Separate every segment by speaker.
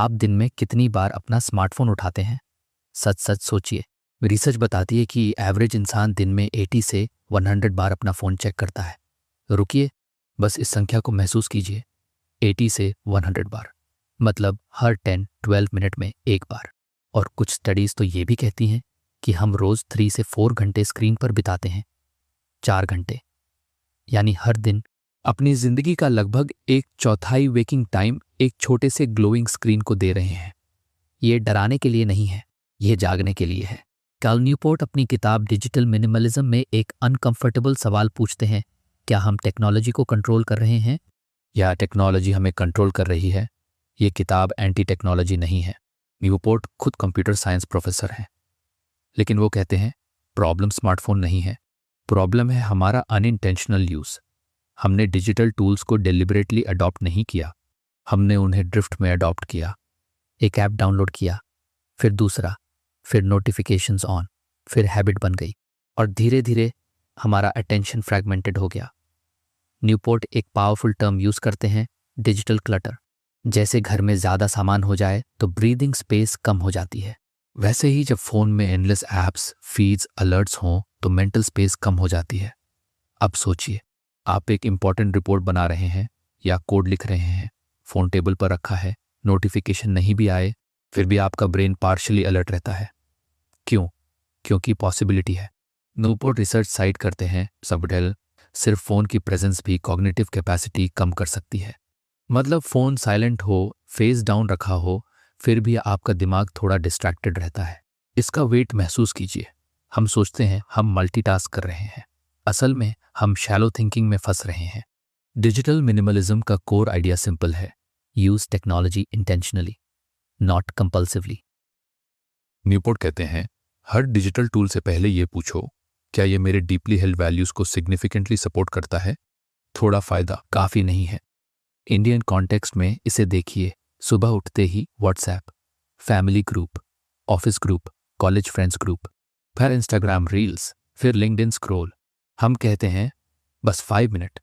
Speaker 1: आप दिन में कितनी बार अपना स्मार्टफोन उठाते हैं? सच सच सोचिए। रिसर्च बताती है कि एवरेज इंसान दिन में 80 से 100 बार अपना फ़ोन चेक करता है। रुकिए, बस इस संख्या को महसूस कीजिए। 80 से 100 बार मतलब हर 10-12 मिनट में एक बार। और कुछ स्टडीज़ तो ये भी कहती हैं कि हम रोज़ 3 से 4 घंटे स्क्रीन पर बिताते हैं। 4 घंटे यानी हर दिन अपनी ज़िंदगी का लगभग एक चौथाई वेकिंग टाइम एक छोटे से ग्लोइंग स्क्रीन को दे रहे हैं। ये डराने के लिए नहीं है, ये जागने के लिए है। कैल न्यूपोर्ट अपनी किताब डिजिटल मिनिमलिज्म में एक अनकंफर्टेबल सवाल पूछते हैं, क्या हम टेक्नोलॉजी को कंट्रोल कर रहे हैं या टेक्नोलॉजी हमें कंट्रोल कर रही है? ये किताब एंटी टेक्नोलॉजी नहीं है। न्यूपोर्ट खुद कंप्यूटर साइंस प्रोफेसर हैं, लेकिन वो कहते हैं प्रॉब्लम स्मार्टफोन नहीं है, प्रॉब्लम है हमारा अनइंटेंशनल यूज़। हमने डिजिटल टूल्स को डेलिबरेटली अडॉप्ट नहीं किया, हमने उन्हें ड्रिफ्ट में अडॉप्ट किया। एक ऐप डाउनलोड किया, फिर दूसरा, फिर नोटिफिकेशंस ऑन, फिर हैबिट बन गई और धीरे धीरे हमारा अटेंशन फ्रैगमेंटेड हो गया। न्यूपोर्ट एक पावरफुल टर्म यूज़ करते हैं, डिजिटल क्लटर। जैसे घर में ज़्यादा सामान हो जाए तो ब्रीदिंग स्पेस कम हो जाती है, वैसे ही जब फ़ोन में एंडलेस ऐप्स, फीड्स, अलर्ट्स हों तो मेंटल स्पेस कम हो जाती है। अब सोचिए, आप एक इम्पॉर्टेंट रिपोर्ट बना रहे हैं या कोड लिख रहे हैं, फ़ोन टेबल पर रखा है, नोटिफिकेशन नहीं भी आए फिर भी आपका ब्रेन पार्शियली अलर्ट रहता है। क्यों? क्योंकि पॉसिबिलिटी है। न्यूपोर्ट रिसर्च साइट करते हैं सबडेल सिर्फ फ़ोन की प्रेजेंस भी कॉग्निटिव कैपेसिटी कम कर सकती है। मतलब फ़ोन साइलेंट हो, फेस डाउन रखा हो, फिर भी आपका दिमाग थोड़ा डिस्ट्रैक्टेड रहता है। इसका वेट महसूस कीजिए। हम सोचते हैं हम मल्टीटास्क कर रहे हैं, असल में हम शैलो थिंकिंग में फंस रहे हैं। डिजिटल मिनिमलिज्म का कोर आइडिया सिंपल है, use technology intentionally, not compulsively.
Speaker 2: Newport कहते हैं हर डिजिटल टूल से पहले ये पूछो, क्या ये मेरे डीपली हेल्ड वैल्यूज़ को सिग्निफिकेंटली सपोर्ट करता है? थोड़ा फ़ायदा
Speaker 1: काफ़ी नहीं है। इंडियन कॉन्टेक्स्ट में इसे देखिए, सुबह उठते ही WhatsApp, family group, office group, college friends group, फिर इंस्टाग्राम रील्स, फिर लिंक्डइन स्क्रॉल। हम कहते हैं बस 5 मिनट,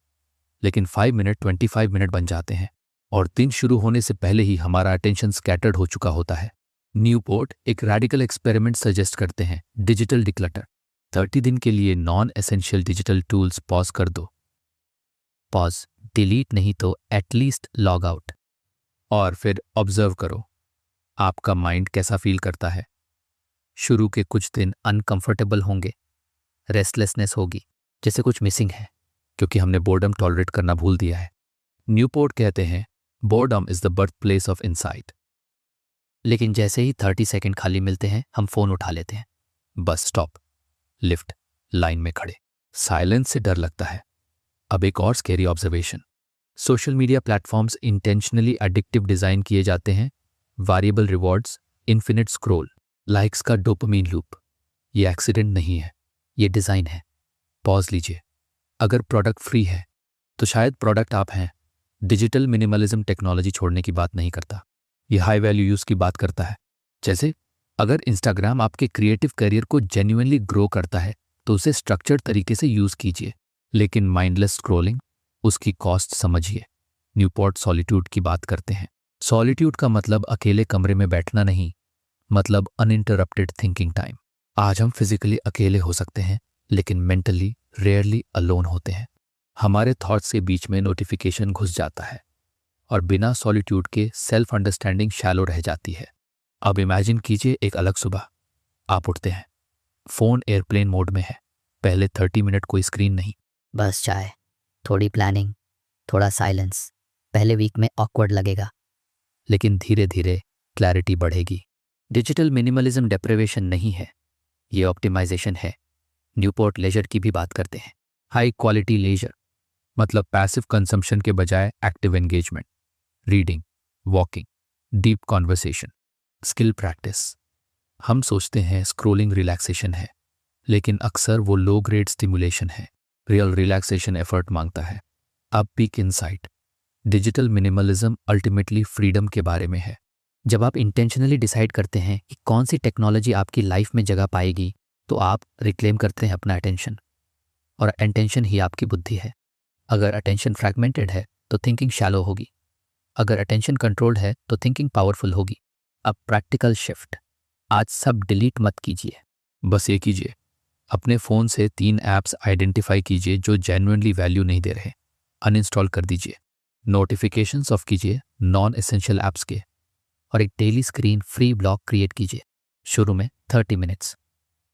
Speaker 1: लेकिन 5 मिनट 25 मिनट बन जाते हैं और दिन शुरू होने से पहले ही हमारा अटेंशन स्कैटर्ड हो चुका होता है। न्यूपोर्ट एक रेडिकल एक्सपेरिमेंट सजेस्ट करते हैं, डिजिटल डिक्लटर। 30 दिन के लिए non essential digital tools pause कर दो। पॉज, डिलीट नहीं तो एटलीस्ट लॉग आउट। और फिर ऑब्जर्व करो, आपका माइंड कैसा फील करता है। शुरू के कुछ दिन अनकंफर्टेबल होंगे, रेस्टलेसनेस होगी, जैसे कुछ मिसिंग है, क्योंकि हमने बोर्डम टॉलरेट करना भूल दिया है। न्यूपोर्ट कहते हैं boredom is the birth place of insight. लेकिन जैसे ही 30 सेकंड खाली मिलते हैं हम फोन उठा लेते हैं। बस स्टॉप, लिफ्ट, लाइन में खड़े। साइलेंस से डर लगता है। अब एक और scary observation, social media platforms intentionally addictive design किए जाते हैं। Variable rewards, infinite scroll, likes का डोपामीन लूप। ये एक्सीडेंट नहीं है, ये डिजाइन है। पॉज लीजिए, अगर प्रोडक्ट फ्री है तो शायद प्रोडक्ट आप हैं। डिजिटल मिनिमलिज्म टेक्नोलॉजी छोड़ने की बात नहीं करता, ये हाई वैल्यू यूज की बात करता है। जैसे अगर इंस्टाग्राम आपके क्रिएटिव करियर को जेन्युइनली ग्रो करता है तो उसे स्ट्रक्चर्ड तरीके से यूज कीजिए, लेकिन माइंडलेस स्क्रॉलिंग, उसकी कॉस्ट समझिए। न्यूपोर्ट सॉलिट्यूड की बात करते हैं। सॉलिट्यूड का मतलब अकेले कमरे में बैठना नहीं, मतलब अनइंटरप्टेड थिंकिंग टाइम। आज हम फिजिकली अकेले हो सकते हैं, लेकिन मेंटली रेयरली अलोन होते हैं। हमारे थॉट्स के बीच में नोटिफिकेशन घुस जाता है और बिना सॉलिट्यूड के सेल्फ अंडरस्टैंडिंग शैलो रह जाती है। अब इमेजिन कीजिए एक अलग सुबह, आप उठते हैं, फोन एयरप्लेन मोड में है, पहले 30 मिनट कोई स्क्रीन नहीं,
Speaker 3: बस चाय, थोड़ी प्लानिंग, थोड़ा साइलेंस। पहले वीक में ऑकवर्ड लगेगा,
Speaker 1: लेकिन धीरे धीरे क्लैरिटी बढ़ेगी। डिजिटल मिनिमलिज्म डेप्रिवेशन नहीं है, ये ऑप्टिमाइजेशन है। न्यूपोर्ट लेजर की भी बात करते हैं, हाई क्वालिटी लेजर, मतलब पैसिव कंजम्पशन के बजाय active engagement, reading, walking, deep conversation, skill practice. हम सोचते हैं स्क्रोलिंग रिलैक्सेशन है, लेकिन अक्सर वो लो ग्रेड स्टिमुलेशन है। रियल रिलैक्सेशन एफर्ट मांगता है। अब peak insight, digital minimalism ultimately freedom के बारे में है। जब आप इंटेंशनली डिसाइड करते हैं कि कौन सी टेक्नोलॉजी आपकी लाइफ में जगह पाएगी, तो आप रिक्लेम करते हैं अपना अटेंशन, और अटेंशन ही आपकी बुद्धि है। अगर अटेंशन फ्रैगमेंटेड है तो थिंकिंग शैलो होगी। अगर अटेंशन कंट्रोल्ड है तो थिंकिंग पावरफुल होगी। अब प्रैक्टिकल शिफ्ट। आज सब डिलीट मत कीजिए।
Speaker 2: बस ये कीजिए, अपने फ़ोन से 3 ऐप्स आइडेंटिफाई कीजिए जो जेन्युइनली वैल्यू नहीं दे रहे, अनइंस्टॉल कर दीजिए। नोटिफिकेशंस ऑफ कीजिए नॉन एसेंशियल ऐप्स के,
Speaker 1: और एक daily screen free block create कीजिए। शुरू में 30 मिनट्स।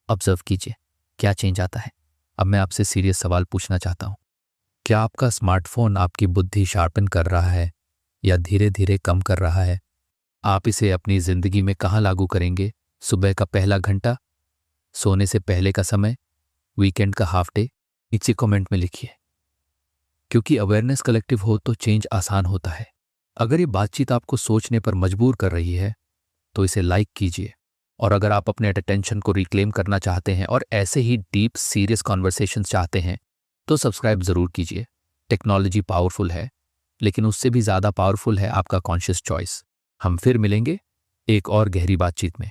Speaker 1: ऑब्जर्व कीजिए क्या चेंज आता है।
Speaker 2: अब मैं आपसे सीरियस सवाल पूछना चाहता हूँ। क्या आपका स्मार्टफोन आपकी बुद्धि शार्पन कर रहा है या धीरे धीरे कम कर रहा है? आप इसे अपनी ज़िंदगी में कहाँ लागू करेंगे? सुबह का पहला घंटा, सोने से पहले का समय, वीकेंड का हाफ डे? नीचे कमेंट में लिखिए, क्योंकि अवेयरनेस कलेक्टिव हो तो चेंज आसान होता है। अगर ये बातचीत आपको सोचने पर मजबूर कर रही है तो इसे लाइक कीजिए, और अगर आप अपने अटेंशन को रिक्लेम करना चाहते हैं और ऐसे ही डीप सीरियस कॉन्वर्सेशंस चाहते हैं तो सब्सक्राइब ज़रूर कीजिए। टेक्नोलॉजी पावरफुल है, लेकिन उससे भी ज़्यादा पावरफुल है आपका कॉन्शियस चॉइस। हम फिर मिलेंगे एक और गहरी बातचीत में।